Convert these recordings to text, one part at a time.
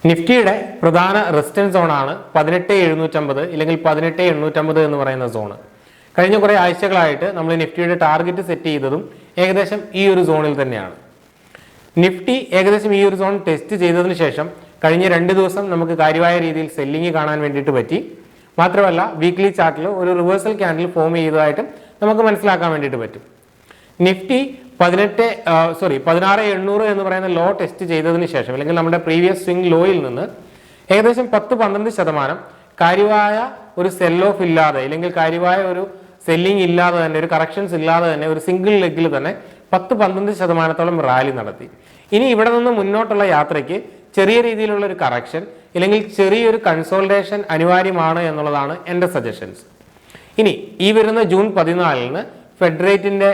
നിഫ്റ്റിയുടെ പ്രധാന റെസിസ്റ്റൻസ് സോണാണ് 18750 ഇല്ലെങ്കിൽ 18850 എന്ന് പറയുന്ന സോണ്. കഴിഞ്ഞ കുറേ ആഴ്ചകളായിട്ട് നമ്മൾ നിഫ്റ്റിയുടെ ടാർഗറ്റ് സെറ്റ് ചെയ്തതും ഏകദേശം ഈ ഒരു സോണിൽ തന്നെയാണ്. നിഫ്റ്റി ഏകദേശം ഈ ഒരു സോൺ ടെസ്റ്റ് ചെയ്തതിന് ശേഷം കഴിഞ്ഞ 2 ദിവസം നമുക്ക് കാര്യമായ രീതിയിൽ സെല്ലിംഗ് കാണാൻ വേണ്ടിയിട്ട് പറ്റി. മാത്രമല്ല വീക്ക്ലി ചാർട്ടിൽ ഒരു റിവേഴ്സൽ ക്യാൻഡിൽ ഫോം ചെയ്തതായിട്ടും നമുക്ക് മനസ്സിലാക്കാൻ വേണ്ടിയിട്ട് പറ്റും. നിഫ്റ്റി 16,800 എന്ന് പറയുന്ന ലോ ടെസ്റ്റ് ചെയ്തതിന് ശേഷം അല്ലെങ്കിൽ നമ്മുടെ പ്രീവിയസ് സ്വിംഗ് ലോയിൽ നിന്ന് ഏകദേശം 10-12% കാര്യമായ ഒരു സെൽ ഓഫ് ഇല്ലാതെ അല്ലെങ്കിൽ കാര്യമായ ഒരു സെല്ലിംഗ് ഇല്ലാതെ തന്നെ ഒരു കറക്ഷൻസ് ഇല്ലാതെ തന്നെ ഒരു സിംഗിൾ ലെഗിൽ തന്നെ 10-12% റാലി നടത്തി. ഇനി ഇവിടെ നിന്ന് മുന്നോട്ടുള്ള യാത്രയ്ക്ക് ചെറിയ രീതിയിലുള്ള ഒരു കറക്ഷൻ അല്ലെങ്കിൽ ചെറിയൊരു കൺസോൾട്ടേഷൻ അനിവാര്യമാണ് എന്നുള്ളതാണ് എൻ്റെ സജഷൻസ്. ഇനി ഈ വരുന്ന ജൂൺ 14 ഫെഡ് റേറ്റിന്റെ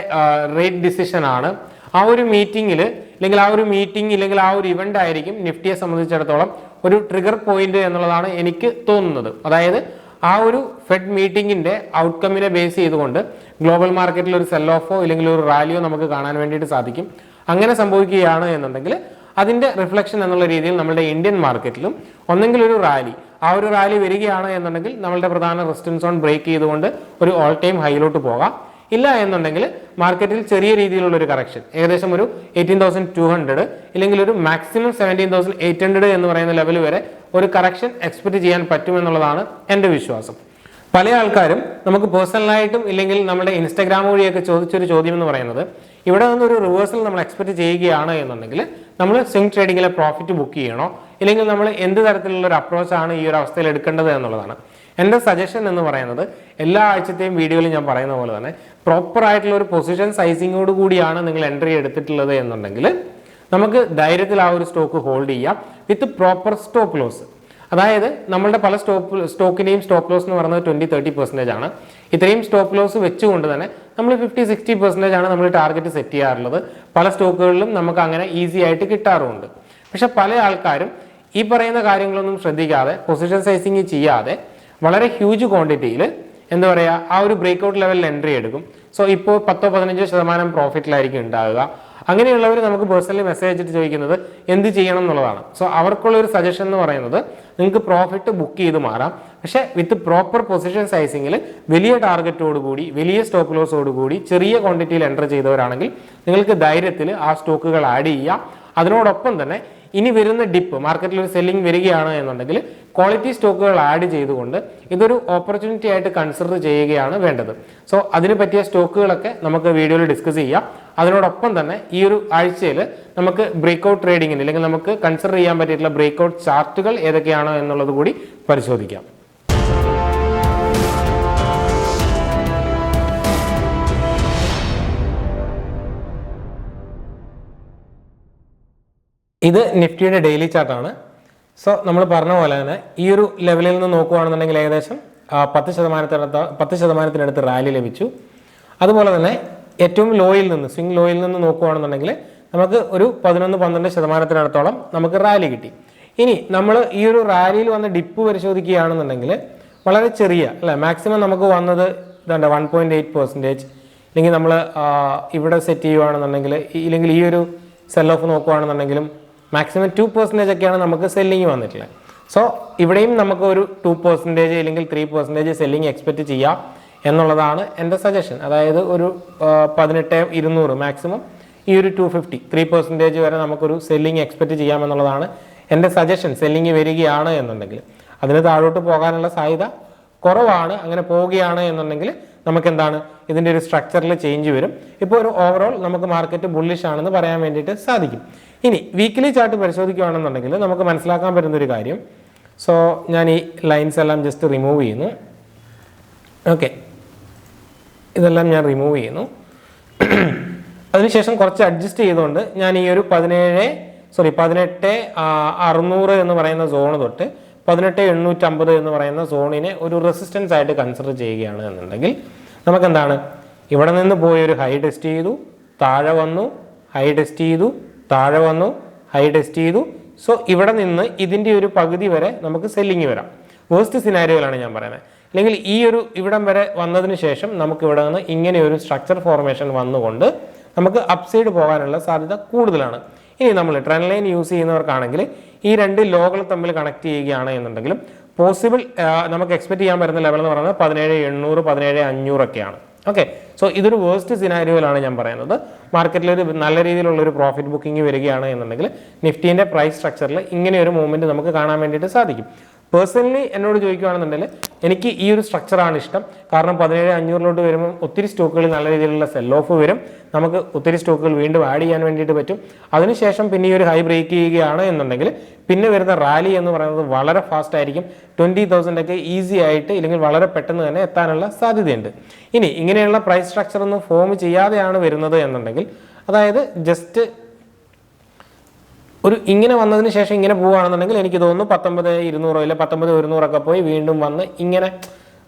റേറ്റ് ഡിസിഷൻ ആണ്. ആ ഒരു മീറ്റിംഗിൽ അല്ലെങ്കിൽ ആ ഒരു ഇവന്റ് ആയിരിക്കും നിഫ്റ്റിയെ സംബന്ധിച്ചിടത്തോളം ഒരു ട്രിഗർ പോയിന്റ് എന്നുള്ളതാണ് എനിക്ക് തോന്നുന്നത്. അതായത് ആ ഒരു ഫെഡ് മീറ്റിംഗിന്റെ ഔട്ട്കമ്മിനെ ബേസ് ചെയ്തുകൊണ്ട് ഗ്ലോബൽ മാർക്കറ്റിൽ ഒരു സെൽ ഓഫോ ഇല്ലെങ്കിൽ ഒരു റാലിയോ നമുക്ക് കാണാൻ വേണ്ടിയിട്ട് സാധിക്കും. അങ്ങനെ സംഭവിക്കുകയാണ് എന്നുണ്ടെങ്കിൽ അതിന്റെ റിഫ്ലക്ഷൻ എന്നുള്ള രീതിയിൽ നമ്മുടെ ഇന്ത്യൻ മാർക്കറ്റിലും ഒന്നെങ്കിൽ ഒരു റാലി, ആ ഒരു റാലി വരികയാണ് എന്നുണ്ടെങ്കിൽ നമ്മളുടെ പ്രധാന റെസിസ്റ്റൻസ് സോൺ ബ്രേക്ക് ചെയ്തുകൊണ്ട് ഒരു ഓൾ ടൈം ഹൈയിലോട്ട് പോകാം. ഇല്ല എന്നുണ്ടെങ്കിൽ മാർക്കറ്റിൽ ചെറിയ രീതിയിലുള്ള ഒരു കറക്ഷൻ ഏകദേശം ഒരു 18,200 ഇല്ലെങ്കിൽ ഒരു മാക്സിമം 17,800 എന്ന് പറയുന്ന ലെവൽ വരെ ഒരു കറക്ഷൻ എക്സ്പെക്ട് ചെയ്യാൻ പറ്റുമെന്നുള്ളതാണ് എൻ്റെ വിശ്വാസം. പല ആൾക്കാരും നമുക്ക് പേഴ്സണലായിട്ടും ഇല്ലെങ്കിൽ നമ്മുടെ ഇൻസ്റ്റാഗ്രാം വഴിയൊക്കെ ചോദിച്ചൊരു ചോദ്യം എന്ന് പറയുന്നത്, ഇവിടെ നിന്നൊരു റിവേഴ്സൽ നമ്മൾ എക്സ്പെക്ട് ചെയ്യുകയാണ് എന്നുണ്ടെങ്കിൽ നമ്മൾ സ്വിംഗ് ട്രേഡിങ്ങിലെ പ്രോഫിറ്റ് ബുക്ക് ചെയ്യണോ ഇല്ലെങ്കിൽ നമ്മൾ എന്ത് തരത്തിലുള്ള ഒരു അപ്രോച്ചാണ് ഈ ഒരു അവസ്ഥയിൽ എടുക്കേണ്ടത് എന്നുള്ളതാണ്. എൻ്റെ സജഷൻ എന്ന് പറയുന്നത് എല്ലാ ആഴ്ചത്തെയും വീഡിയോയിൽ ഞാൻ പറയുന്ന പോലെ തന്നെ പ്രോപ്പർ ആയിട്ടുള്ള ഒരു പൊസിഷൻ സൈസിങ്ങോട് കൂടിയാണ് നിങ്ങൾ എൻട്രി എടുത്തിട്ടുള്ളത് എന്നുണ്ടെങ്കിൽ നമുക്ക് ധൈര്യത്തിൽ ആ ഒരു സ്റ്റോക്ക് ഹോൾഡ് ചെയ്യാം വിത്ത് പ്രോപ്പർ സ്റ്റോപ്പ് ലോസ്. അതായത് നമ്മളുടെ പല സ്റ്റോക്കിന്റെയും സ്റ്റോപ്പ് ലോസ് എന്ന് പറയുന്നത് 20-30% ആണ്. ഇത്രയും സ്റ്റോപ്പ് ലോസ് വെച്ചുകൊണ്ട് തന്നെ നമ്മൾ 50-60% ആണ് നമ്മൾ ടാർഗറ്റ് സെറ്റ് ചെയ്യാറുള്ളത്. പല സ്റ്റോക്കുകളിലും നമുക്ക് അങ്ങനെ ഈസി ആയിട്ട് കിട്ടാറുമുണ്ട്. പക്ഷെ പല ആൾക്കാരും ഈ പറയുന്ന കാര്യങ്ങളൊന്നും ശ്രദ്ധിക്കാതെ പൊസിഷൻ സൈസിങ് ചെയ്യാതെ വളരെ ഹ്യൂജ് ക്വാണ്ടിറ്റിയിൽ എന്താ പറയുക ആ ഒരു ബ്രേക്ക്ഔട്ട് ലെവലിൽ എൻട്രി എടുക്കും. സോ ഇപ്പോൾ 10-15% പ്രോഫിറ്റിലായിരിക്കും ഉണ്ടാവുക. അങ്ങനെയുള്ളവർ നമുക്ക് പേഴ്സണലി മെസ്സേജ് അയച്ചിട്ട് ചോദിക്കുന്നത് എന്ത് ചെയ്യണം എന്നുള്ളതാണ്. സോ അവർക്കുള്ള ഒരു സജഷൻ എന്ന് പറയുന്നത് നിങ്ങൾക്ക് പ്രോഫിറ്റ് ബുക്ക് ചെയ്ത് മാറാം, പക്ഷേ വിത്ത് പ്രോപ്പർ പൊസിഷൻ സൈസിങ്ങിൽ വലിയ ടാർഗറ്റോടുകൂടി വലിയ സ്റ്റോപ്പ് ലോസോടുകൂടി ചെറിയ ക്വാണ്ടിറ്റിയിൽ എൻ്റർ ചെയ്തവരാണെങ്കിൽ നിങ്ങൾക്ക് ധൈര്യത്തിൽ ആ സ്റ്റോക്കുകൾ ആഡ് ചെയ്യാം. അതിനോടൊപ്പം തന്നെ ഇനി വരുന്ന ഡിപ്പ് മാർക്കറ്റിൽ ഒരു സെല്ലിംഗ് വരികയാണ് എന്നുണ്ടെങ്കിൽ ക്വാളിറ്റി സ്റ്റോക്കുകൾ ആഡ് ചെയ്തുകൊണ്ട് ഇതൊരു ഓപ്പർച്യൂണിറ്റി ആയിട്ട് കൺസിഡർ ചെയ്യുകയാണ് വേണ്ടത്. സോ അതിന് പറ്റിയ സ്റ്റോക്കുകളൊക്കെ നമുക്ക് വീഡിയോയിൽ ഡിസ്കസ് ചെയ്യാം. അതിനോടൊപ്പം തന്നെ ഈ ഒരു ആഴ്ചയിൽ നമുക്ക് ബ്രേക്ക്ഔട്ട് ട്രേഡിങ്ങിന് അല്ലെങ്കിൽ നമുക്ക് കൺസിഡർ ചെയ്യാൻ പറ്റിയിട്ടുള്ള ബ്രേക്ക്ഔട്ട് ചാർട്ടുകൾ ഏതൊക്കെയാണോ എന്നുള്ളത് കൂടി പരിശോധിക്കാം. ഇത് നിഫ്റ്റിയുടെ ഡെയിലി ചാർട്ടാണ്. സോ നമ്മൾ പറഞ്ഞ പോലെ തന്നെ ഈ ഒരു ലെവലിൽ നിന്ന് നോക്കുകയാണെന്നുണ്ടെങ്കിൽ ഏകദേശം 10% റാലി ലഭിച്ചു. അതുപോലെ തന്നെ ഏറ്റവും ലോയിൽ നിന്ന് സ്വിംഗ് ലോയിൽ നിന്ന് നോക്കുകയാണെന്നുണ്ടെങ്കിൽ നമുക്ക് ഒരു 11-12% നമുക്ക് റാലി കിട്ടി. ഇനി നമ്മൾ ഈ ഒരു റാലിയിൽ വന്ന ഡിപ്പ് പരിശോധിക്കുകയാണെന്നുണ്ടെങ്കിൽ വളരെ ചെറിയ അല്ലെ മാക്സിമം നമുക്ക് വന്നത് 1.8% ഇല്ലെങ്കിൽ നമ്മൾ ഇവിടെ സെറ്റ് ചെയ്യുകയാണെന്നുണ്ടെങ്കിൽ ഇല്ലെങ്കിൽ ഈ ഒരു സെൽ ഓഫ് നോക്കുകയാണെന്നുണ്ടെങ്കിലും മാക്സിമം 2% ഒക്കെയാണ് നമുക്ക് സെല്ലിങ് വന്നിട്ടുള്ളത്. സോ ഇവിടെയും നമുക്ക് ഒരു 2% അല്ലെങ്കിൽ 3% സെല്ലിങ് എക്സ്പെക്റ്റ് ചെയ്യാം എന്നുള്ളതാണ് എൻ്റെ സജഷൻ. അതായത് ഒരു 18,200 മാക്സിമം ഈ ഒരു 250 3% വരെ നമുക്കൊരു സെല്ലിങ് എക്സ്പെക്റ്റ് ചെയ്യാമെന്നുള്ളതാണ് എൻ്റെ സജഷൻ. സെല്ലിങ് വരികയാണ് എന്നുണ്ടെങ്കിൽ അതിന് താഴോട്ട് പോകാനുള്ള സാധ്യത കുറവാണ്. അങ്ങനെ പോവുകയാണ് എന്നുണ്ടെങ്കിൽ നമുക്ക് എന്താണ് ഇതിൻ്റെ ഒരു സ്ട്രക്ചറിൽ ചേഞ്ച് വരും. ഇപ്പോൾ ഒരു ഓവറോൾ നമുക്ക് മാർക്കറ്റ് ബുള്ളിഷ് ആണെന്ന് പറയാൻ വേണ്ടിയിട്ട് സാധിക്കും. ഇനി വീക്കിലി ചാർട്ട് പരിശോധിക്കുകയാണെന്നുണ്ടെങ്കിൽ നമുക്ക് മനസ്സിലാക്കാൻ പറ്റുന്നൊരു കാര്യം, സോ ഞാൻ ഈ ലൈൻസ് എല്ലാം ജസ്റ്റ് റിമൂവ് ചെയ്യുന്നു. ഓക്കെ, ഇതെല്ലാം ഞാൻ റിമൂവ് ചെയ്യുന്നു. അതിനുശേഷം കുറച്ച് അഡ്ജസ്റ്റ് ചെയ്തുകൊണ്ട് ഞാൻ ഈ ഒരു 18,600 എന്ന് പറയുന്ന സോണ് തൊട്ട് 18,850 എന്ന് പറയുന്ന സോണിനെ ഒരു റെസിസ്റ്റൻസ് ആയിട്ട് കൺസിഡർ ചെയ്യുകയാണ് എന്നുണ്ടെങ്കിൽ നമുക്ക് എന്താണ് ഇവിടെ നിന്ന് പോയി ഒരു ഹൈ ടെസ്റ്റ് ചെയ്തു, താഴെ വന്നു, ഹൈ ടെസ്റ്റ് ചെയ്തു, താഴെ വന്നു, ഹൈ ടെസ്റ്റ് ചെയ്തു. സോ ഇവിടെ നിന്ന് ഇതിൻ്റെ ഒരു പകുതി വരെ നമുക്ക് സെല്ലിങ് വരാം. വേസ്റ്റ് സിനാരിയോയിലാണ് ഞാൻ പറയുന്നത്. അല്ലെങ്കിൽ ഈ ഒരു ഇവിടം വരെ വന്നതിന് ശേഷം നമുക്ക് ഇവിടെ നിന്ന് ഇങ്ങനെ ഒരു സ്ട്രക്ചർ ഫോർമേഷൻ വന്നുകൊണ്ട് നമുക്ക് അപ്സൈഡ് പോകാനുള്ള സാധ്യത കൂടുതലാണ്. ഇനി നമ്മൾ ട്രെൻഡ് ലൈൻ യൂസ് ചെയ്യുന്നവർക്കാണെങ്കിൽ ഈ രണ്ട് ലോകൾ തമ്മിൽ കണക്ട് ചെയ്യുകയാണ് എന്നുണ്ടെങ്കിലും പോസിബിൾ നമുക്ക് എക്സ്പെക്ട് ചെയ്യാൻ പറ്റുന്ന ലെവൽ എന്ന് പറയുന്നത് 17,800 17,500 ഒക്കെയാണ്. ഓക്കെ, സോ ഇതൊരു വേസ്റ്റ് സിനാരിയോയിലാണ് ഞാൻ പറയുന്നത്. മാർക്കറ്റിൽ ഒരു നല്ല രീതിയിലുള്ള ഒരു പ്രോഫിറ്റ് ബുക്കിംഗ് വരികയാണ് എന്നുണ്ടെങ്കിൽ നിഫ്റ്റീൻ്റെ പ്രൈസ് സ്ട്രക്ചറിൽ ഇങ്ങനെ ഒരു മൂവ്മെൻറ്റ് നമുക്ക് കാണാൻ വേണ്ടിയിട്ട് സാധിക്കും. പേഴ്സണലി എന്നോട് ചോദിക്കുകയാണെന്നുണ്ടെങ്കിൽ എനിക്ക് ഈ ഒരു സ്ട്രക്ചറാണ് ഇഷ്ടം. കാരണം 17,500 വരുമ്പോൾ ഒത്തിരി സ്റ്റോക്കുകളിൽ നല്ല രീതിയിലുള്ള സെൽ ഓഫ് വരും, നമുക്ക് ഒത്തിരി സ്റ്റോക്കുകൾ വീണ്ടും ആഡ് ചെയ്യാൻ വേണ്ടിയിട്ട് പറ്റും. അതിനുശേഷം പിന്നെ ഈ ഒരു ഹൈ ബ്രേക്ക് ചെയ്യുകയാണ് എന്നുണ്ടെങ്കിൽ പിന്നെ വരുന്ന റാലി എന്ന് പറയുന്നത് വളരെ ഫാസ്റ്റ് ആയിരിക്കും. 20,000 ഒക്കെ ഈസി ആയിട്ട് ഇല്ലെങ്കിൽ വളരെ പെട്ടെന്ന് തന്നെ എത്താനുള്ള സാധ്യതയുണ്ട്. ഇനി ഇങ്ങനെയുള്ള പ്രൈസ് സ്ട്രക്ചർ ഒന്നും ഫോം ചെയ്യാതെയാണ് വരുന്നത് എന്നുണ്ടെങ്കിൽ, അതായത് ജസ്റ്റ് ഒരു ഇങ്ങനെ വന്നതിന് ശേഷം ഇങ്ങനെ പോവുകയാണെന്നുണ്ടെങ്കിൽ എനിക്ക് തോന്നുന്നു 19,200 ഇല്ല 19,100 ഒക്കെ പോയി വീണ്ടും വന്ന് ഇങ്ങനെ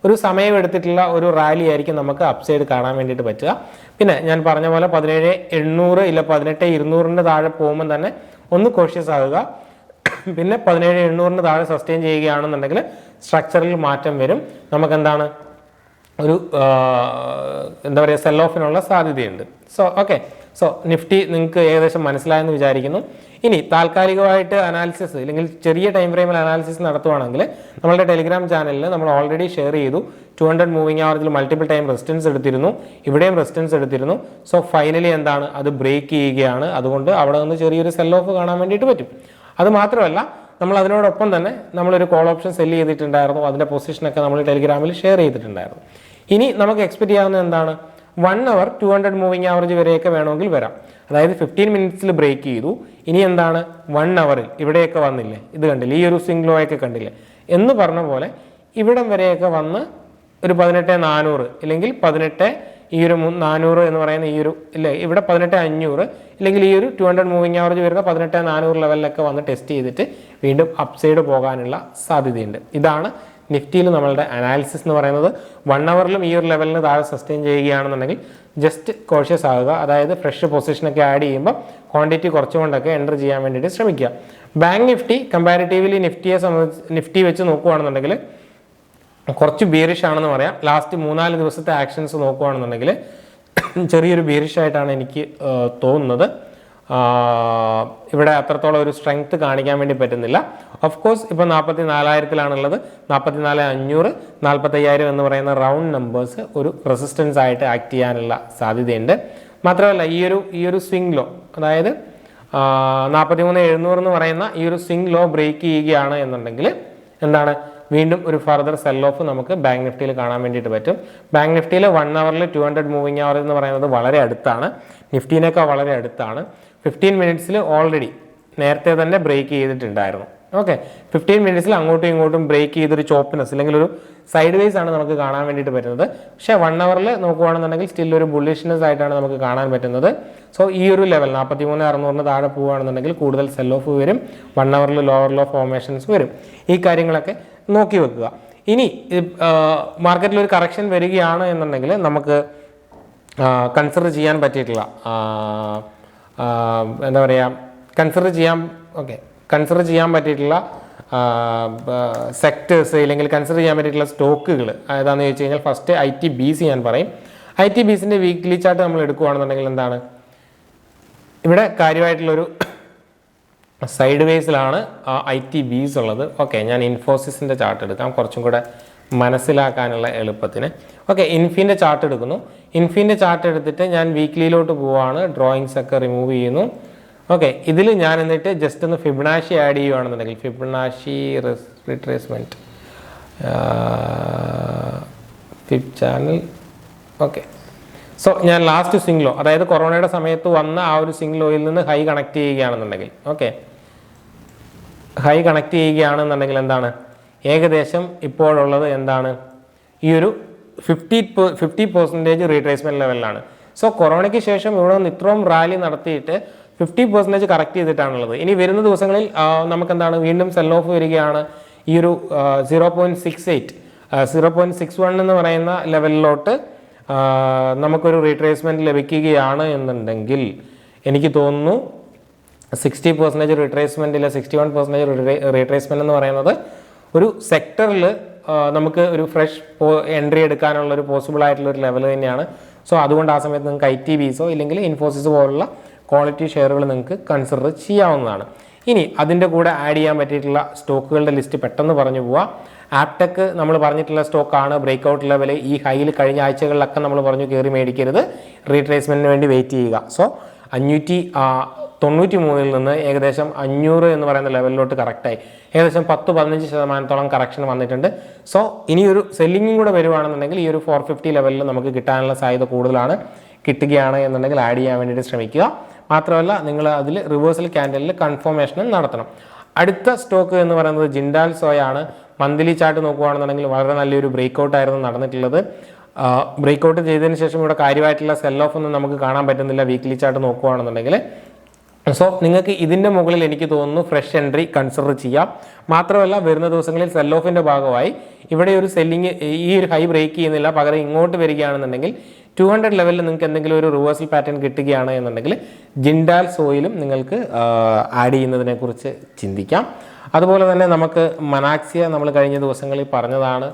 ഒരു സമയമെടുത്തിട്ടുള്ള ഒരു റാലി ആയിരിക്കും നമുക്ക് അപ്സൈഡ് കാണാൻ വേണ്ടിയിട്ട് പറ്റുക. പിന്നെ ഞാൻ പറഞ്ഞ പോലെ 17,800 ഇല്ല 18,200 താഴെ പോകുമ്പോൾ തന്നെ ഒന്ന് കോഷ്യസ് ആകുക. പിന്നെ 17,800 താഴെ സസ്റ്റെയിൻ ചെയ്യുകയാണെന്നുണ്ടെങ്കിൽ സ്ട്രക്ചറിൽ മാറ്റം വരും. നമുക്കെന്താണ് ഒരു എന്താ പറയുക സെൽ ഓഫിനുള്ള സാധ്യതയുണ്ട്. സോ ഓക്കെ, സോ നിഫ്റ്റി നിങ്ങൾക്ക് ഏകദേശം മനസ്സിലായെന്ന് വിചാരിക്കുന്നു. ഇനി താൽക്കാലികമായിട്ട് അനാലിസിസ് അല്ലെങ്കിൽ ചെറിയ ടൈം ഫ്രെയിമിൽ അനാലിസിസ് നടത്തുവാണെങ്കിൽ നമ്മളുടെ ടെലിഗ്രാം ചാനലിൽ നമ്മൾ ഓൾറെഡി ഷെയർ ചെയ്തു. 200 മൂവിങ് ആവറേജിൽ മൾട്ടിപ്പിൾ ടൈം റെസിസ്റ്റൻസ് എടുത്തിരുന്നു, ഇവിടെയും റെസിസ്റ്റൻസ് എടുത്തിരുന്നു. സോ ഫൈനലി എന്താണ്, അത് ബ്രേക്ക് ചെയ്യുകയാണ്. അതുകൊണ്ട് അവിടെ നിന്ന് ചെറിയൊരു സെൽ ഓഫ് കാണാൻ വേണ്ടിയിട്ട് പറ്റും. അത് മാത്രമല്ല, നമ്മൾ അതിനോടൊപ്പം തന്നെ നമ്മളൊരു കോൾ ഓപ്ഷൻ സെല് ചെയ്തിട്ടുണ്ടായിരുന്നു. അതിൻ്റെ പൊസിഷനൊക്കെ നമ്മൾ ടെലിഗ്രാമിൽ ഷെയർ ചെയ്തിട്ടുണ്ടായിരുന്നു. ഇനി നമുക്ക് എക്സ്പെക്ട് ചെയ്യാവുന്നത് എന്താണ്, 1 അവർ 200 മൂവിങ് ആവറേജ് വരെയൊക്കെ വേണമെങ്കിൽ വരാം. അതായത് 15 മിനിറ്റ്സിൽ ബ്രേക്ക് ചെയ്തു. ഇനി എന്താണ് 1 അവറിൽ ഇവിടെയൊക്കെ വന്നില്ലേ, ഇത് കണ്ടില്ലേ, ഈ ഒരു സ്വിംഗ് ലോ ഒക്കെ കണ്ടില്ലേ എന്ന് പറഞ്ഞ പോലെ ഇവിടം വരെയൊക്കെ വന്ന് ഒരു 18,400 ഇല്ലെങ്കിൽ 400 എന്ന് പറയുന്ന ഈ ഒരു ഇല്ലേ, ഇവിടെ 18,500 ഇല്ലെങ്കിൽ ഈ ഒരു 200 മൂവിങ് ആവറേജ് വരുന്ന 18,400 ലെവലിലൊക്കെ വന്ന് ടെസ്റ്റ് ചെയ്തിട്ട് വീണ്ടും അപ്സൈഡ് പോകാനുള്ള സാധ്യതയുണ്ട്. ഇതാണ് നിഫ്റ്റിയിൽ നമ്മളുടെ അനാലിസിസ് എന്ന് പറയുന്നത്. 1 അവറിലും ഈ ഒരു ലെവലിന് താഴെ സസ്റ്റെയിൻ ചെയ്യുകയാണെന്നുണ്ടെങ്കിൽ ജസ്റ്റ് കോഷ്യസ് ആകുക. അതായത് ഫ്രഷ് പൊസിഷനൊക്കെ ആഡ് ചെയ്യുമ്പോൾ ക്വാണ്ടിറ്റി കുറച്ചുകൊണ്ടൊക്കെ എൻ്റർ ചെയ്യാൻ വേണ്ടിയിട്ട് ശ്രമിക്കുക. ബാങ്ക് നിഫ്റ്റി കമ്പാരിറ്റീവ്ലി നിഫ്റ്റി വെച്ച് നോക്കുകയാണെന്നുണ്ടെങ്കിൽ കുറച്ച് ബീറിഷ് ആണെന്ന് പറയാം. ലാസ്റ്റ് 3-4 ദിവസത്തെ ആക്ഷൻസ് നോക്കുകയാണെന്നുണ്ടെങ്കിൽ ചെറിയൊരു ബീറിഷ് ആയിട്ടാണ് എനിക്ക് തോന്നുന്നത്. ഇവിടെ അത്രത്തോളം ഒരു സ്ട്രെങ്ത് കാണിക്കാൻ വേണ്ടി പറ്റുന്നില്ല. ഓഫ് കോഴ്സ് ഇപ്പോൾ 44,000-ലാണുള്ളത്. 44,500 45,000 എന്ന് പറയുന്ന റൗണ്ട് നമ്പേഴ്സ് ഒരു റെസിസ്റ്റൻസ് ആയിട്ട് ആക്ട് ചെയ്യാനുള്ള സാധ്യതയുണ്ട്. മാത്രമല്ല ഈ ഒരു സ്വിംഗ് ലോ, അതായത് 43,700 എന്ന് പറയുന്ന ഈ ഒരു സ്വിംഗ് ലോ ബ്രേക്ക് ചെയ്യുകയാണ് എന്നുണ്ടെങ്കിൽ എന്താണ്, വീണ്ടും ഒരു ഫർദർ സെൽ ഓഫ് നമുക്ക് ബാങ്ക് നിഫ്റ്റിയിൽ കാണാൻ വേണ്ടിയിട്ട് പറ്റും. ബാങ്ക് നിഫ്റ്റിയിൽ 1 അവറിൽ 200 മൂവിങ് ആവറേജ് എന്ന് പറയുന്നത് വളരെ അടുത്താണ്, നിഫ്റ്റീനേക്കാൾ വളരെ അടുത്താണ്. 15 മിനിറ്റ്സിൽ ഓൾറെഡി നേരത്തെ തന്നെ ബ്രേക്ക് ചെയ്തിട്ടുണ്ടായിരുന്നു. ഓക്കെ, 15 മിനിറ്റ്സിൽ അങ്ങോട്ടും ഇങ്ങോട്ടും ബ്രേക്ക് ചെയ്തൊരു ചോപ്പിനെസ് അല്ലെങ്കിൽ ഒരു സൈഡ് വേസ് ആണ് നമുക്ക് കാണാൻ വേണ്ടിയിട്ട് പറ്റുന്നത്. പക്ഷേ 1 അവറിൽ നോക്കുകയാണെന്നുണ്ടെങ്കിൽ സ്റ്റിൽ ഒരു ബുള്ളിഷ്നെസ് ആയിട്ടാണ് നമുക്ക് കാണാൻ പറ്റുന്നത്. സോ ഈ ഒരു ലെവൽ 43,600 താഴെ പോവുകയാണെന്നുണ്ടെങ്കിൽ കൂടുതൽ സെൽ ഓഫ് വരും. 1 അവറിൽ ലോവർ ലോ ഫോർമേഷൻസ് വരും. ഈ കാര്യങ്ങളൊക്കെ നോക്കി വെക്കുക. ഇനി മാർക്കറ്റിൽ ഒരു കറക്ഷൻ വരികയാണ് എന്നുണ്ടെങ്കിൽ നമുക്ക് കൺസിഡർ ചെയ്യാൻ പറ്റിയിട്ടുള്ള എന്താ പറയുക കൺസിഡർ ചെയ്യാൻ പറ്റിയിട്ടുള്ള സെക്ടേഴ്സ് അല്ലെങ്കിൽ കൺസിഡർ ചെയ്യാൻ പറ്റിയിട്ടുള്ള സ്റ്റോക്കുകൾ ഏതാണെന്ന് ചോദിച്ചു കഴിഞ്ഞാൽ ഫസ്റ്റ് ITBC ഞാൻ പറയും. ITBCൻ്റെ വീക്ക്ലി ചാർട്ട് നമ്മൾ എടുക്കുകയാണെന്നുണ്ടെങ്കിൽ എന്താണ്, ഇവിടെ കാര്യമായിട്ടുള്ളൊരു സൈഡ് വേസിലാണ് ITBs ഉള്ളത്. ഓക്കെ, ഞാൻ ഇൻഫോസിസിൻ്റെ ചാർട്ട് എടുക്കാം കുറച്ചും കൂടെ മനസ്സിലാക്കാനുള്ള എളുപ്പത്തിന്. ഓക്കെ, ഇൻഫിൻ്റെ ചാർട്ട് എടുക്കുന്നു. ഇൻഫിൻ്റെ ചാർട്ട് എടുത്തിട്ട് ഞാൻ വീക്ക്ലിയിലോട്ട് പോവുകയാണ്. ഡ്രോയിങ്സ് ഒക്കെ റിമൂവ് ചെയ്യുന്നു. ഓക്കെ, ഇതിൽ ഞാൻ എന്നിട്ട് ജസ്റ്റ് ഒന്ന് ഫിബൊനാച്ചി ആഡ് ചെയ്യുകയാണെന്നുണ്ടെങ്കിൽ Fibonacci retracement fib channel. Okay, so ഞാൻ ലാസ്റ്റ് സ്വിംഗ് ലോ, അതായത് കൊറോണയുടെ സമയത്ത് വന്ന ആ ഒരു സ്വിംഗ് ലോയിൽ നിന്ന് ഹൈ കണക്ട് ചെയ്യുകയാണെന്നുണ്ടെങ്കിൽ, ഓക്കെ, ഹൈ കണക്ട് ചെയ്യുകയാണെന്നുണ്ടെങ്കിൽ എന്താണ്, ഏകദേശം ഇപ്പോഴുള്ളത് എന്താണ്, ഈ ഒരു 50% റീട്രേസ്മെൻറ്റ് ലെവലിലാണ്. സോ കൊറോണയ്ക്ക് ശേഷം ഇവിടെ നിന്ന് ഇത്രയും റാലി നടത്തിയിട്ട് 50% കറക്റ്റ് ചെയ്തിട്ടാണുള്ളത്. ഇനി വരുന്ന ദിവസങ്ങളിൽ നമുക്കെന്താണ് വീണ്ടും സെൽ ഓഫ് വരികയാണ്. ഈ ഒരു 0.61 എന്ന് പറയുന്ന ലെവലിലോട്ട് നമുക്കൊരു റീട്രേസ്മെൻറ്റ് ലഭിക്കുകയാണ് എന്നുണ്ടെങ്കിൽ എനിക്ക് തോന്നുന്നു 60% റീട്രേസ്മെൻറ്റ് ഇല്ല 61% റീട്രേസ്മെൻറ്റ് എന്ന് പറയുന്നത് ഒരു സെക്ടറിൽ നമുക്ക് ഒരു ഫ്രഷ് എൻട്രി എടുക്കാനുള്ള ഒരു പോസിബിൾ ആയിട്ടുള്ള ഒരു ലെവൽ തന്നെയാണ്. സോ അതുകൊണ്ട് ആ സമയത്ത് നിങ്ങൾക്ക് ITBസോ ഇല്ലെങ്കിൽ ഇൻഫോസിസ് പോലുള്ള ക്വാളിറ്റി ഷെയറുകൾ നിങ്ങൾക്ക് കൺസിഡർ ചെയ്യാവുന്നതാണ്. ഇനി അതിൻ്റെ കൂടെ ആഡ് ചെയ്യാൻ പറ്റിയിട്ടുള്ള സ്റ്റോക്കുകളുടെ ലിസ്റ്റ് പെട്ടെന്ന് പറഞ്ഞു പോവാം. ആപ്ടെക് നമ്മൾ പറഞ്ഞിട്ടുള്ള സ്റ്റോക്കാണ്. ബ്രേക്ക്ഔട്ട് ലെവൽ ഈ ഹൈയിൽ കഴിഞ്ഞ ആഴ്ചകളിലൊക്കെ നമ്മൾ പറഞ്ഞു കയറി മേടിക്കരുത്, റീട്രേസ്മെൻറ്റിന് വേണ്ടി വെയിറ്റ് ചെയ്യുക. സോ 593 നിന്ന് ഏകദേശം 500 എന്ന് പറയുന്ന ലെവലിലോട്ട് കറക്റ്റായി ഏകദേശം 10-15% കറക്ഷൻ വന്നിട്ടുണ്ട്. സോ ഇനിയൊരു സെല്ലിങ്ങും കൂടെ വരുവാണെന്നുണ്ടെങ്കിൽ ഈ ഒരു 450 ലെവലിൽ നമുക്ക് കിട്ടാനുള്ള സാധ്യത കൂടുതലാണ്. കിട്ടുകയാണ് എന്നുണ്ടെങ്കിൽ ആഡ് ചെയ്യാൻ വേണ്ടിയിട്ട് ശ്രമിക്കുക. മാത്രമല്ല നിങ്ങൾ അതിൽ റിവേഴ്സൽ ക്യാൻഡലിൽ കൺഫർമേഷനും നടത്തണം. അടുത്ത സ്റ്റോക്ക് എന്ന് പറയുന്നത് ജിൻഡാൽ സോയ ആണ്. മന്ത്ലി ചാർട്ട് നോക്കുകയാണെന്നുണ്ടെങ്കിൽ വളരെ നല്ലൊരു ബ്രേക്ക്ഔട്ട് ആയിരുന്നു നടന്നിട്ടുള്ളത്. ബ്രേക്ക്ഔട്ട് ചെയ്തതിന് ശേഷം ഇവിടെ കാര്യമായിട്ടുള്ള സെൽ ഓഫ് ഒന്നും നമുക്ക് കാണാൻ പറ്റുന്നില്ല വീക്ക്ലി ചാർട്ട് നോക്കുകയാണെന്നുണ്ടെങ്കിൽ. സോ നിങ്ങൾക്ക് ഇതിൻ്റെ മുകളിൽ എനിക്ക് തോന്നുന്നു ഫ്രഷ് എൻട്രി കൺസിഡർ ചെയ്യാം. മാത്രമല്ല വരുന്ന ദിവസങ്ങളിൽ സെൽ ഓഫിൻ്റെ ഭാഗമായി ഇവിടെ ഒരു സെല്ലിങ് ഈ ഒരു ഹൈ ബ്രേക്ക് ചെയ്യുന്നില്ല, പകരം ഇങ്ങോട്ട് വരികയാണെന്നുണ്ടെങ്കിൽ 200 ലെവലിൽ നിങ്ങൾക്ക് എന്തെങ്കിലും ഒരു റിവേഴ്സൽ പാറ്റേൺ കിട്ടുകയാണ് എന്നുണ്ടെങ്കിൽ ജിൻഡാൽ സോയിലും നിങ്ങൾക്ക് ആഡ് ചെയ്യുന്നതിനെക്കുറിച്ച് ചിന്തിക്കാം. അതുപോലെ തന്നെ നമുക്ക് മനാക്സിയ നമ്മൾ കഴിഞ്ഞ ദിവസങ്ങളിൽ പറഞ്ഞതാണ്.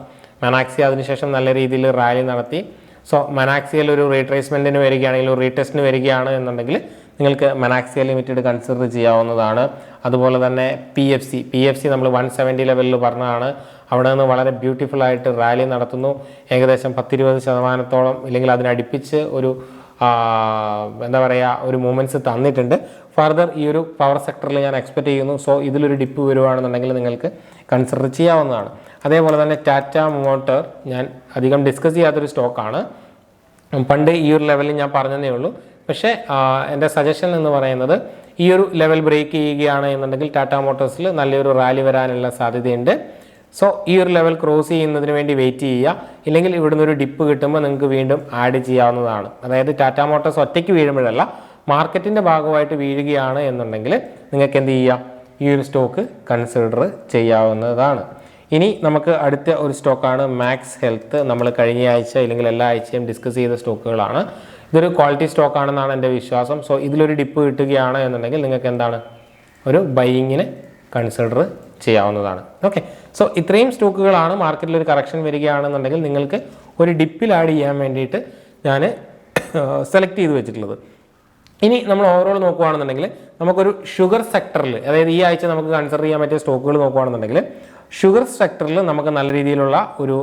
മനാക്സിയ അതിനുശേഷം നല്ല രീതിയിൽ റാലി നടത്തി. സോ മനാക്സിയയിൽ ഒരു റീട്രേസ്മെൻറ്റിന് വരികയാണെങ്കിൽ ഒരു റീടെസ്റ്റിന് വരികയാണ് എന്നുണ്ടെങ്കിൽ നിങ്ങൾക്ക് മനാക്സിയ ലിമിറ്റഡ് കൺസിഡർ ചെയ്യാവുന്നതാണ്. അതുപോലെ തന്നെ പി എഫ് സി നമ്മൾ 170 ലെവലിൽ പറഞ്ഞതാണ്. അവിടെ നിന്ന് വളരെ ബ്യൂട്ടിഫുൾ ആയിട്ട് റാലി നടത്തുന്നു. ഏകദേശം 10-20% ഇല്ലെങ്കിൽ അതിനടുപ്പിച്ച് ഒരു എന്താ പറയുക ഒരു മൂവ്മെൻറ്റ്സ് തന്നിട്ടുണ്ട്. ഫർദർ ഈ ഒരു പവർ സെക്ടറിൽ ഞാൻ എക്സ്പെക്റ്റ് ചെയ്യുന്നു. സോ ഇതിലൊരു ഡിപ്പ് വരുവാണെന്നുണ്ടെങ്കിൽ നിങ്ങൾക്ക് കൺസിഡർ ചെയ്യാവുന്നതാണ്. അതേപോലെ തന്നെ ടാറ്റ മോട്ടോർ ഞാൻ അധികം ഡിസ്കസ് ചെയ്യാത്തൊരു സ്റ്റോക്കാണ്. പണ്ട് ഈ ഒരു ലെവലിൽ ഞാൻ പറഞ്ഞതേ ഉള്ളൂ. പക്ഷേ എൻ്റെ സജഷൻ എന്ന് പറയുന്നത് ഈ ഒരു ലെവൽ ബ്രേക്ക് ചെയ്യുകയാണ് എന്നുണ്ടെങ്കിൽ ടാറ്റ മോട്ടോഴ്സിൽ നല്ലൊരു റാലി വരാനുള്ള സാധ്യതയുണ്ട്. സോ ഈ ഒരു ലെവൽ ക്രോസ് ചെയ്യുന്നതിന് വേണ്ടി വെയിറ്റ് ചെയ്യുക. ഇല്ലെങ്കിൽ ഇവിടുന്ന് ഒരു ഡിപ്പ് കിട്ടുമ്പോൾ നിങ്ങൾക്ക് വീണ്ടും ആഡ് ചെയ്യാവുന്നതാണ്. അതായത് ടാറ്റ മോട്ടോഴ്സ് ഒറ്റയ്ക്ക് വീഴുമ്പോഴല്ല, മാർക്കറ്റിൻ്റെ ഭാഗമായിട്ട് വീഴുകയാണ് എന്നുണ്ടെങ്കിൽ നിങ്ങൾക്ക് എന്ത് ചെയ്യാം, ഈ ഒരു സ്റ്റോക്ക് കൺസിഡർ ചെയ്യാവുന്നതാണ്. ഇനി നമുക്ക് അടുത്ത ഒരു സ്റ്റോക്കാണ് മാക്സ് ഹെൽത്ത്. നമ്മൾ കഴിഞ്ഞ ആഴ്ച ഇല്ലെങ്കിൽ എല്ലാ ആഴ്ചയും ഡിസ്കസ് ചെയ്ത സ്റ്റോക്കുകളാണ്. ഇതൊരു ക്വാളിറ്റി സ്റ്റോക്കാണെന്നാണ് എൻ്റെ വിശ്വാസം. സോ ഇതിലൊരു ഡിപ്പ് കിട്ടുകയാണ് എന്നുണ്ടെങ്കിൽ നിങ്ങൾക്ക് എന്താണ് ഒരു ബൈയിങ്ങിന് കൺസിഡർ ചെയ്യാവുന്നതാണ്. ഓക്കെ, സോ ഇത്രയും സ്റ്റോക്കുകളാണ് മാർക്കറ്റിൽ ഒരു കറക്ഷൻ വരികയാണെന്നുണ്ടെങ്കിൽ നിങ്ങൾക്ക് ഒരു ഡിപ്പിൽ ആഡ് ചെയ്യാൻ വേണ്ടിയിട്ട് ഞാൻ സെലക്ട് ചെയ്ത് വെച്ചിട്ടുള്ളത്. ഇനി നമ്മൾ ഓവറോൾ നോക്കുകയാണെന്നുണ്ടെങ്കിൽ നമുക്കൊരു ഷുഗർ സെക്ടറിൽ, അതായത് ഈ ആഴ്ച നമുക്ക് കൺസിഡർ ചെയ്യാൻ പറ്റിയ സ്റ്റോക്കുകൾ നോക്കുകയാണെന്നുണ്ടെങ്കിൽ ഷുഗർ സെക്ടറിൽ നമുക്ക് നല്ല രീതിയിലുള്ള ഒരു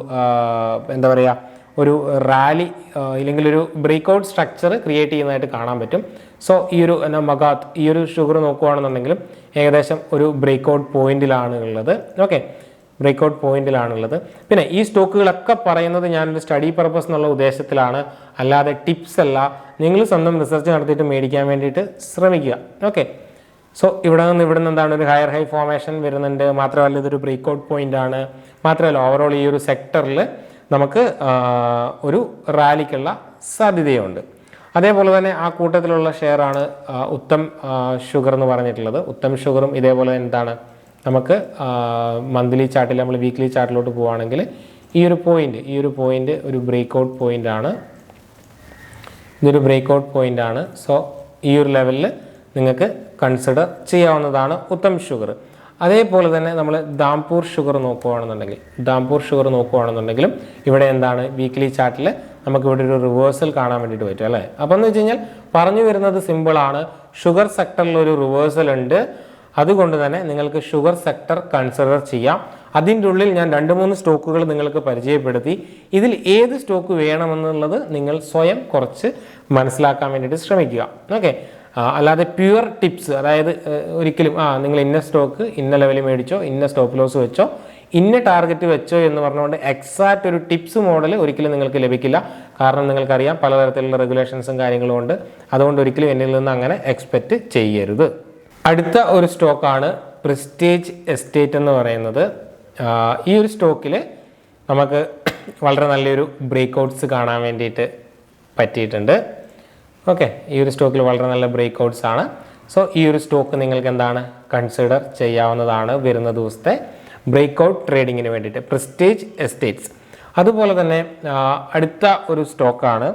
എന്താ പറയുക ഒരു റാലി ഇല്ലെങ്കിൽ ഒരു ബ്രേക്ക്ഔട്ട് സ്ട്രക്ചർ ക്രിയേറ്റ് ചെയ്യുന്നതായിട്ട് കാണാൻ പറ്റും. സോ ഈ ഒരു മഗാത്ത് ഈ ഒരു ഷുഗർ നോക്കുകയാണെന്നുണ്ടെങ്കിലും ഏകദേശം ഒരു ബ്രേക്ക്ഔട്ട് പോയിന്റിലാണ് ഉള്ളത്. ഓക്കെ, ബ്രേക്ക്ഔട്ട് പോയിന്റിലാണുള്ളത്. പിന്നെ ഈ സ്റ്റോക്കുകളൊക്കെ പറയുന്നത് ഞാനൊരു സ്റ്റഡി പർപ്പസ് എന്നുള്ള ഉദ്ദേശത്തിലാണ്, അല്ലാതെ ടിപ്സ് അല്ല. നിങ്ങൾ സ്വന്തം റിസർച്ച് നടത്തിയിട്ട് മേടിക്കാൻ വേണ്ടിയിട്ട് ശ്രമിക്കുക. ഓക്കെ, സോ ഇവിടെ നിന്ന് എന്താണ് ഒരു ഹയർ ഹൈ ഫോർമേഷൻ വരുന്നുണ്ട്. മാത്രമല്ല ഇതൊരു ബ്രേക്ക്ഔട്ട് പോയിന്റ് ആണ്. മാത്രമല്ല ഓവറോൾ ഈ ഒരു സെക്ടറിൽ നമുക്ക് ഒരു റാലിക്കുള്ള സാധ്യതയുണ്ട്. അതേപോലെ തന്നെ ആ കൂട്ടത്തിലുള്ള ഷെയറാണ് ഉത്തം ഷുഗർ എന്ന് പറഞ്ഞിട്ടുള്ളത്. ഉത്തം ഷുഗറും ഇതേപോലെ എന്താണ് നമുക്ക് മന്ത്ലി ചാർട്ടിൽ നമ്മൾ വീക്ക്ലി ചാർട്ടിലോട്ട് പോവുകയാണെങ്കിൽ ഈ ഒരു പോയിന്റ് ഒരു ബ്രേക്ക്ഔട്ട് പോയിന്റ് ആണ്. ഇതൊരു ബ്രേക്ക്ഔട്ട് പോയിന്റ് ആണ്. സോ ഈ ഒരു ലെവലിൽ നിങ്ങൾക്ക് കൺസിഡർ ചെയ്യാവുന്നതാണ് ഉത്തം ഷുഗർ. അതേപോലെ തന്നെ നമ്മൾ ധാംപൂർ ഷുഗർ നോക്കുകയാണെന്നുണ്ടെങ്കിലും ഇവിടെ എന്താണ് വീക്ക്ലി ചാർട്ടിൽ നമുക്ക് ഇവിടെ ഒരു റിവേഴ്സൽ കാണാൻ വേണ്ടിയിട്ട് പറ്റും അല്ലേ. അപ്പോൾ എന്ന് വെച്ച് കഴിഞ്ഞാൽ പറഞ്ഞു വരുന്നത് സിമ്പിളാണ്, ഷുഗർ സെക്ടറിൽ ഒരു റിവേഴ്സൽ ഉണ്ട്. അതുകൊണ്ട് തന്നെ നിങ്ങൾക്ക് ഷുഗർ സെക്ടർ കൺസിഡർ ചെയ്യാം. അതിൻ്റെ ഉള്ളിൽ ഞാൻ 2-3 സ്റ്റോക്കുകൾ നിങ്ങൾക്ക് പരിചയപ്പെടുത്തി. ഇതിൽ ഏത് സ്റ്റോക്ക് വേണമെന്നുള്ളത് നിങ്ങൾ സ്വയം കുറച്ച് മനസ്സിലാക്കാൻ വേണ്ടിയിട്ട് ശ്രമിക്കുക. ഓക്കെ, അല്ലാതെ പ്യുവർ ടിപ്സ്, അതായത് ഒരിക്കലും നിങ്ങൾ ഇന്ന സ്റ്റോക്ക് ഇന്ന ലെവലിൽ മേടിച്ചോ, ഇന്ന സ്റ്റോപ്പ് ലോസ് വെച്ചോ, ഇന്ന ടാർഗറ്റ് വെച്ചോ എന്ന് പറഞ്ഞുകൊണ്ട് എക്സാക്റ്റ് ഒരു ടിപ്സ് മോഡൽ ഒരിക്കലും നിങ്ങൾക്ക് ലഭിക്കില്ല. കാരണം നിങ്ങൾക്കറിയാം പലതരത്തിലുള്ള റെഗുലേഷൻസും കാര്യങ്ങളും ഉണ്ട്. അതുകൊണ്ട് ഒരിക്കലും എന്നിൽ നിന്ന് അങ്ങനെ എക്സ്പെക്റ്റ് ചെയ്യരുത്. അടുത്ത ഒരു സ്റ്റോക്കാണ് പ്രിസ്റ്റേജ് എസ്റ്റേറ്റ് എന്ന് പറയുന്നത്. ഈ ഒരു സ്റ്റോക്കിൽ നമുക്ക് വളരെ നല്ലൊരു ബ്രേക്ക്ഔട്ട്സ് കാണാൻ വേണ്ടിയിട്ട് പറ്റിയിട്ടുണ്ട്. ഓക്കെ, ഈ ഒരു സ്റ്റോക്കിൽ വളരെ നല്ല ബ്രേക്ക്ഔട്ട്സ് ആണ്. സോ ഈ ഒരു സ്റ്റോക്ക് നിങ്ങൾക്ക് എന്താണ് കൺസിഡർ ചെയ്യാവുന്നതാണ് വരുന്ന ദിവസത്തെ ബ്രേക്ക്ഔട്ട് ട്രേഡിങ്ങിന് വേണ്ടിയിട്ട്, പ്രിസ്റ്റേജ് എസ്റ്റേറ്റ്സ്. അതുപോലെ തന്നെ അടുത്ത ഒരു സ്റ്റോക്കാണ്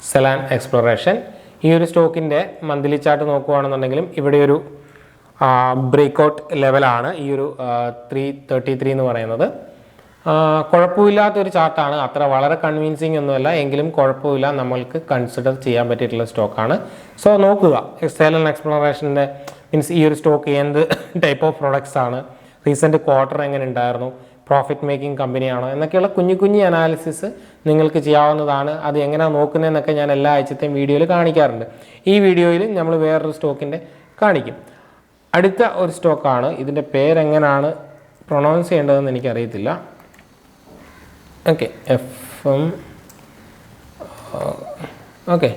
സെലാൻ എക്സ്പ്ലോറേഷൻ. ഈ ഒരു സ്റ്റോക്കിൻ്റെ മന്ത്ലി ചാർട്ട് നോക്കുകയാണെന്നുണ്ടെങ്കിലും ഇവിടെ ഒരു ബ്രേക്ക്ഔട്ട് ലെവലാണ് ഈ ഒരു 333 എന്ന് പറയുന്നത്. കുഴപ്പമില്ലാത്തൊരു ചാർട്ടാണ്, അത്ര വളരെ കൺവിൻസിങ് ഒന്നുമല്ല, എങ്കിലും കുഴപ്പമില്ല, നമ്മൾക്ക് കൺസിഡർ ചെയ്യാൻ പറ്റിയിട്ടുള്ള സ്റ്റോക്കാണ്. സോ നോക്കുക, സെൽ ആൻഡ് എക്സ്പ്ലോറേഷൻ്റെ മീൻസ് ഈ ഒരു സ്റ്റോക്ക് എന്ത് ടൈപ്പ് ഓഫ് പ്രൊഡക്ട്സ് ആണ്, റീസെൻറ്റ് ക്വാർട്ടർ എങ്ങനെ ഉണ്ടായിരുന്നു, പ്രോഫിറ്റ് മേക്കിംഗ് കമ്പനിയാണോ എന്നൊക്കെയുള്ള കുഞ്ഞു അനാലിസിസ് നിങ്ങൾക്ക് ചെയ്യാവുന്നതാണ്. അത് എങ്ങനെയാണ് നോക്കുന്നതെന്നൊക്കെ ഞാൻ എല്ലാ ആഴ്ചത്തെയും വീഡിയോയിൽ കാണിക്കാറുണ്ട്. ഈ വീഡിയോയിൽ നമ്മൾ വേറൊരു സ്റ്റോക്കിൻ്റെ കാണിക്കും. അടുത്ത ഒരു സ്റ്റോക്കാണ്, ഇതിൻ്റെ പേരെങ്ങനെയാണ് പ്രൊണൗൺസ് ചെയ്യേണ്ടതെന്ന് എനിക്കറിയത്തില്ല. Okay, FM. ഓക്കെ,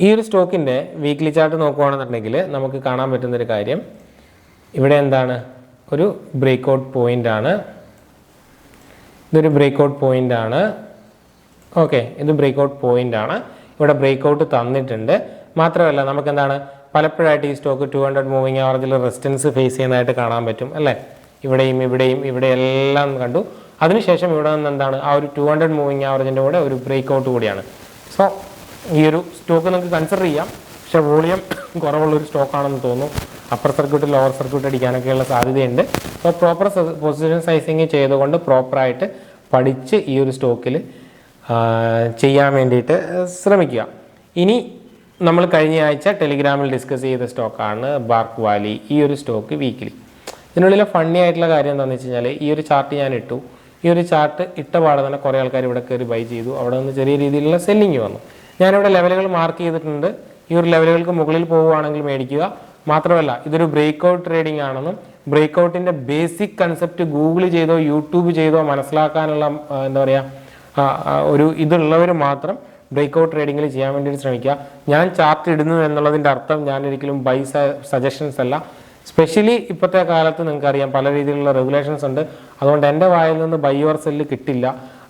ഈ ഒരു സ്റ്റോക്കിൻ്റെ വീക്ക്ലി ചാർട്ട് നോക്കുകയാണെന്നുണ്ടെങ്കിൽ നമുക്ക് കാണാൻ പറ്റുന്നൊരു കാര്യം, ഇവിടെ എന്താണ്, ഒരു ബ്രേക്ക് ഔട്ട് പോയിൻ്റ് ആണ്. ഇതൊരു ബ്രേക്ക് ഔട്ട് പോയിൻ്റ് ആണ്. ഓക്കെ, ഇത് ബ്രേക്ക് ഔട്ട് പോയിൻ്റ് ആണ്. ഇവിടെ ബ്രേക്ക് ഔട്ട് തന്നിട്ടുണ്ട്. മാത്രമല്ല നമുക്ക് എന്താണ്, പലപ്പോഴായിട്ട് ഈ സ്റ്റോക്ക് 200 മൂവിങ് ആവറേജിൽ റെസിസ്റ്റൻസ് ഫേസ് ചെയ്യുന്നതായിട്ട് കാണാൻ പറ്റും അല്ലേ. ഇവിടെയെല്ലാം കണ്ടു. അതിനുശേഷം ഇവിടെ നിന്ന് എന്താണ്, ആ ഒരു 200 മൂവിങ് ആവറേജിൻ്റെ കൂടെ ഒരു ബ്രേക്ക് ഔട്ട് കൂടിയാണ്. സോ ഈ ഒരു സ്റ്റോക്ക് നമുക്ക് കൺസിഡർ ചെയ്യാം. പക്ഷേ വോളിയം കുറവുള്ളൊരു സ്റ്റോക്കാണെന്ന് തോന്നുന്നു. അപ്പർ സർക്യൂട്ട് ലോവർ സർക്യൂട്ട് അടിക്കാനൊക്കെയുള്ള സാധ്യതയുണ്ട്. അപ്പോൾ പ്രോപ്പർ പൊസിഷൻ സൈസിങ് ചെയ്തുകൊണ്ട് പ്രോപ്പറായിട്ട് പഠിച്ച് ഈ ഒരു സ്റ്റോക്കിൽ ചെയ്യാൻ വേണ്ടിയിട്ട് ശ്രമിക്കുക. ഇനി നമ്മൾ കഴിഞ്ഞ ആഴ്ച ടെലിഗ്രാമിൽ ഡിസ്കസ് ചെയ്ത സ്റ്റോക്കാണ് ബാർക്ക് വാലി. ഈ ഒരു സ്റ്റോക്ക് വീക്കിലി, ഇതിനുള്ളിലെ ഫണ്ണി ആയിട്ടുള്ള കാര്യം എന്താണെന്ന് വെച്ച് കഴിഞ്ഞാൽ, ഈ ഒരു ചാർട്ട് ഞാൻ ഇട്ടു. ഈ ഒരു ചാർട്ട് ഇട്ട പാടെ തന്നെ കുറേ ആൾക്കാർ ഇവിടെ കയറി ബൈ ചെയ്തു. അവിടെ നിന്ന് ചെറിയ രീതിയിലുള്ള സെല്ലിങ് വന്നു. ഞാനിവിടെ ലെവലുകൾ മാർക്ക് ചെയ്തിട്ടുണ്ട്. ഈ ഒരു ലെവലുകൾക്ക് മുകളിൽ പോവുകയാണെങ്കിൽ മേടിക്കുക. മാത്രമല്ല ഇതൊരു ബ്രേക്ക് ഔട്ട് ട്രേഡിംഗ് ആണെന്നും ബ്രേക്ക് ഔട്ടിൻ്റെ ബേസിക് കൺസെപ്റ്റ് ഗൂഗിൾ ചെയ്തോ യൂട്യൂബ് ചെയ്തോ മനസ്സിലാക്കാനുള്ള എന്താ പറയുക ഒരു ഇതുള്ളവർ മാത്രം ബ്രേക്ക് ഔട്ട് ട്രേഡിങ്ങിൽ ചെയ്യാൻ വേണ്ടിയിട്ട് ശ്രമിക്കുക. ഞാൻ ചാർട്ട് ഇടുന്നു എന്നുള്ളതിൻ്റെ അർത്ഥം ഞാൻ ഒരിക്കലും ബൈ സജഷൻസ് അല്ല. സ്പെഷ്യലി ഇപ്പോഴത്തെ കാലത്ത് നിങ്ങൾക്കറിയാം പല രീതിയിലുള്ള റെഗുലേഷൻസ് ഉണ്ട്. അതുകൊണ്ട് എൻ്റെ വായിൽ നിന്ന് ബൈ ഓർ സെല്ല് കിട്ടില്ല.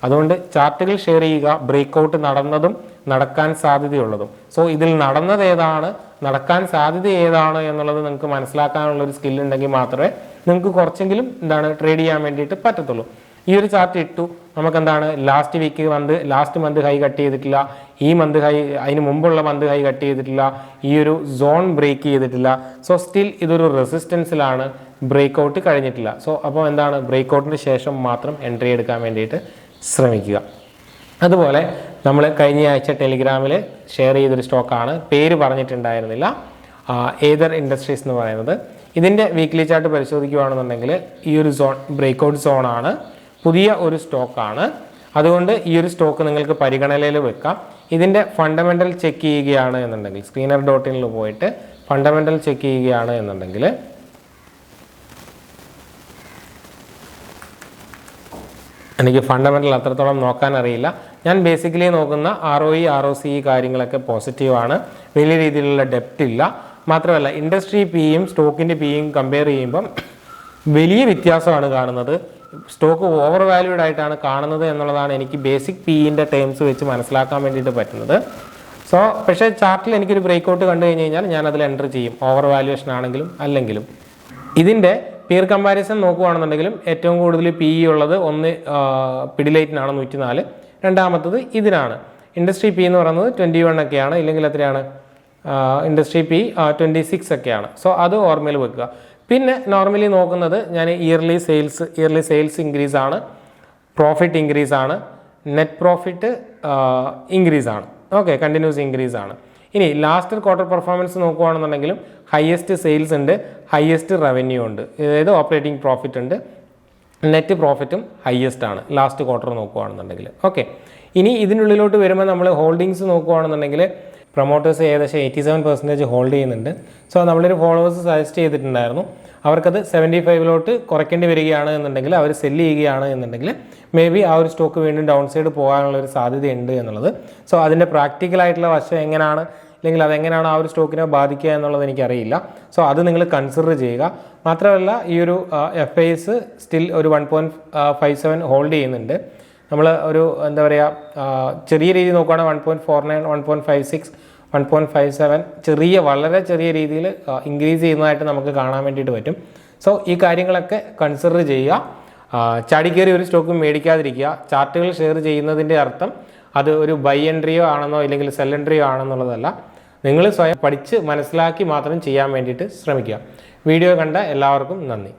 അതുകൊണ്ട് ചാർട്ടുകൾ ഷെയർ ചെയ്യുക, ബ്രേക്ക് ഔട്ട് നടന്നതും നടക്കാൻ സാധ്യതയുള്ളതും. സോ ഇതിൽ നടന്നത് ഏതാണ്, നടക്കാൻ സാധ്യത ഏതാണ് എന്നുള്ളത് നിങ്ങൾക്ക് മനസ്സിലാക്കാനുള്ളൊരു സ്കില്ലുണ്ടെങ്കിൽ മാത്രമേ നിങ്ങൾക്ക് കുറച്ചെങ്കിലും ട്രേഡ് ചെയ്യാൻ വേണ്ടിയിട്ട് പറ്റത്തുള്ളൂ. ഈ ഒരു ചാർട്ട് ഇട്ടു, നമുക്കെന്താണ് ലാസ്റ്റ് മന്ത് ഹൈ കട്ട് ചെയ്തിട്ടില്ല, ഈ മന്ത് ഹൈ അതിന് മുമ്പുള്ള മന്ത് ഹൈ കട്ട് ചെയ്തിട്ടില്ല, ഈ ഒരു സോൺ ബ്രേക്ക് ചെയ്തിട്ടില്ല. സോ സ്റ്റിൽ ഇതൊരു റെസിസ്റ്റൻസിലാണ്, ബ്രേക്ക് ഔട്ട് കഴിഞ്ഞിട്ടില്ല. സോ അപ്പോൾ എന്താണ്, ബ്രേക്ക് ഔട്ടിന് ശേഷം മാത്രം എൻട്രി എടുക്കാൻ വേണ്ടിയിട്ട് ശ്രമിക്കുക. അതുപോലെ നമ്മൾ കഴിഞ്ഞ ആഴ്ച ടെലിഗ്രാമിൽ ഷെയർ ചെയ്തൊരു സ്റ്റോക്കാണ്, പേര് പറഞ്ഞിട്ടുണ്ടായിരുന്നില്ല, ഏതർ ഇൻഡസ്ട്രീസ് എന്ന് പറയുന്നത്. ഇതിൻ്റെ വീക്ക്ലി ചാർട്ട് പരിശോധിക്കുകയാണെന്നുണ്ടെങ്കിൽ ഈ ഒരു സോൺ ബ്രേക്ക് ഔട്ട് സോണാണ്, പുതിയ ഒരു സ്റ്റോക്കാണ്. അതുകൊണ്ട് ഈ ഒരു സ്റ്റോക്ക് നിങ്ങൾക്ക് പരിഗണനയിൽ വെക്കാം. ഇതിൻ്റെ ഫണ്ടമെൻ്റൽ ചെക്ക് ചെയ്യുകയാണ് എന്നുണ്ടെങ്കിൽ സ്ക്രീനർ ഡോട്ടിനിൽ പോയിട്ട് ഫണ്ടമെൻ്റൽ ചെക്ക് ചെയ്യുകയാണ് എന്നുണ്ടെങ്കിൽ എനിക്ക് ഫണ്ടമെൻ്റൽ അത്രത്തോളം നോക്കാൻ അറിയില്ല. ഞാൻ ബേസിക്കലി നോക്കുന്ന ROE ROCE കാര്യങ്ങളൊക്കെ പോസിറ്റീവാണ്, വലിയ രീതിയിലുള്ള ഡെപ്റ്റ് ഇല്ല. മാത്രമല്ല ഇൻഡസ്ട്രി പിയും സ്റ്റോക്കിൻ്റെ പിയും കമ്പയർ ചെയ്യുമ്പം വലിയ വ്യത്യാസമാണ് കാണുന്നത്. സ്റ്റോക്ക് ഓവർ വാല്യൂഡ് ആയിട്ടാണ് കാണുന്നത് എന്നുള്ളതാണ് എനിക്ക് ബേസിക് പിൻ്റെ ടേംസ് വെച്ച് മനസ്സിലാക്കാൻ വേണ്ടിയിട്ട് പറ്റുന്നത്. സോ പക്ഷേ ചാർട്ടിൽ എനിക്കൊരു ബ്രേക്ക് ഔട്ട് കണ്ടു കഴിഞ്ഞ് കഴിഞ്ഞാൽ ഞാൻ അതിൽ എൻ്റർ ചെയ്യും, ഓവർ വാല്യൂഷൻ ആണെങ്കിലും അല്ലെങ്കിലും. ഇതിൻ്റെ പിയർ കമ്പാരിസൺ നോക്കുകയാണെന്നുണ്ടെങ്കിലും ഏറ്റവും കൂടുതൽ PE ഉള്ളത് ഒന്ന് പിഡിലൈറ്റിനാണ് 104, രണ്ടാമത്തത് ഇതിനാണ്. ഇൻഡസ്ട്രി പി എന്ന് പറയുന്നത് 21 ഒക്കെയാണ്, ഇല്ലെങ്കിൽ എത്രയാണ് ഇൻഡസ്ട്രി പി 26 ഒക്കെയാണ്. സോ അത് ഓർമ്മയിൽ വെക്കുക. പിന്നെ നോർമലി നോക്കുന്നത് ഞാൻ ഇയർലി സെയിൽസ് ഇൻക്രീസ് ആണ്, പ്രോഫിറ്റ് ഇൻക്രീസ് ആണ്, നെറ്റ് പ്രോഫിറ്റ് ഇൻക്രീസ് ആണ്. ഓക്കെ, കണ്ടിന്യൂസ് ഇൻക്രീസ് ആണ്. ഇനി ലാസ്റ്റ് ക്വാർട്ടർ പെർഫോമൻസ് നോക്കുകയാണെന്നുണ്ടെങ്കിലും ഹയസ്റ്റ് സെയിൽസ് ഉണ്ട്, ഹയസ്റ്റ് റവന്യൂ ഉണ്ട്, അതായത് ഓപ്പറേറ്റിംഗ് പ്രോഫിറ്റ് ഉണ്ട്, നെറ്റ് പ്രോഫിറ്റും ഹയസ്റ്റ് ആണ് ലാസ്റ്റ് ക്വാർട്ടർ നോക്കുകയാണെന്നുണ്ടെങ്കിൽ. ഓക്കെ, ഇനി ഇതിനുള്ളിലോട്ട് വരുമ്പോൾ നമ്മൾ ഹോൾഡിങ്സ് നോക്കുകയാണെന്നുണ്ടെങ്കിൽ പ്രൊമോട്ടേഴ്സ് ഏകദേശം 87% ഹോൾഡ് ചെയ്യുന്നുണ്ട്. സോ നമ്മളൊരു ഫോളോവേഴ്സ് സജസ്റ്റ് ചെയ്തിട്ടുണ്ടായിരുന്നു, അവർക്കത് 75 കുറയ്ക്കേണ്ടി വരികയാണ് എന്നുണ്ടെങ്കിൽ, അവർ സെല്ല് ചെയ്യുകയാണ് എന്നുണ്ടെങ്കിൽ മേ ബി ആ ഒരു സ്റ്റോക്ക് വീണ്ടും ഡൗൺ സൈഡ് പോകാനുള്ളൊരു സാധ്യതയുണ്ട് എന്നുള്ളത്. സോ അതിൻ്റെ പ്രാക്ടിക്കലായിട്ടുള്ള വശം എങ്ങനെയാണ്, അല്ലെങ്കിൽ അതെങ്ങനെയാണ് ആ ഒരു സ്റ്റോക്കിനെ ബാധിക്കുക എന്നുള്ളത് എനിക്കറിയില്ല. സോ അത് നിങ്ങൾ കൺസിഡർ ചെയ്യുക. മാത്രമല്ല ഈ ഒരു FIs സ്റ്റിൽ ഒരു 1.57 ഹോൾഡ് ചെയ്യുന്നുണ്ട്. നമ്മൾ ഒരു എന്താ പറയുക ചെറിയ രീതി നോക്കുകയാണെങ്കിൽ 1.49, 1.56, 1.57 വളരെ ചെറിയ രീതിയിൽ ഇൻക്രീസ് ചെയ്യുന്നതായിട്ട് നമുക്ക് കാണാൻ വേണ്ടിയിട്ട് പറ്റും. സോ ഈ കാര്യങ്ങളൊക്കെ കൺസിഡർ ചെയ്യുക. ചാടിക്കേറി ഒരു സ്റ്റോക്കും മേടിക്കാതിരിക്കുക. ചാർട്ടുകൾ ഷെയർ ചെയ്യുന്നതിൻ്റെ അർത്ഥം അത് ഒരു ബൈ എൻട്രിയോ ആണെന്നോ ഇല്ലെങ്കിൽ സെൽ എൻട്രിയോ ആണെന്നുള്ളതല്ല. നിങ്ങൾ സ്വയം പഠിച്ച് മനസ്സിലാക്കി മാത്രം ചെയ്യാൻ വേണ്ടിയിട്ട് ശ്രമിക്കുക. വീഡിയോ കണ്ട എല്ലാവർക്കും നന്ദി.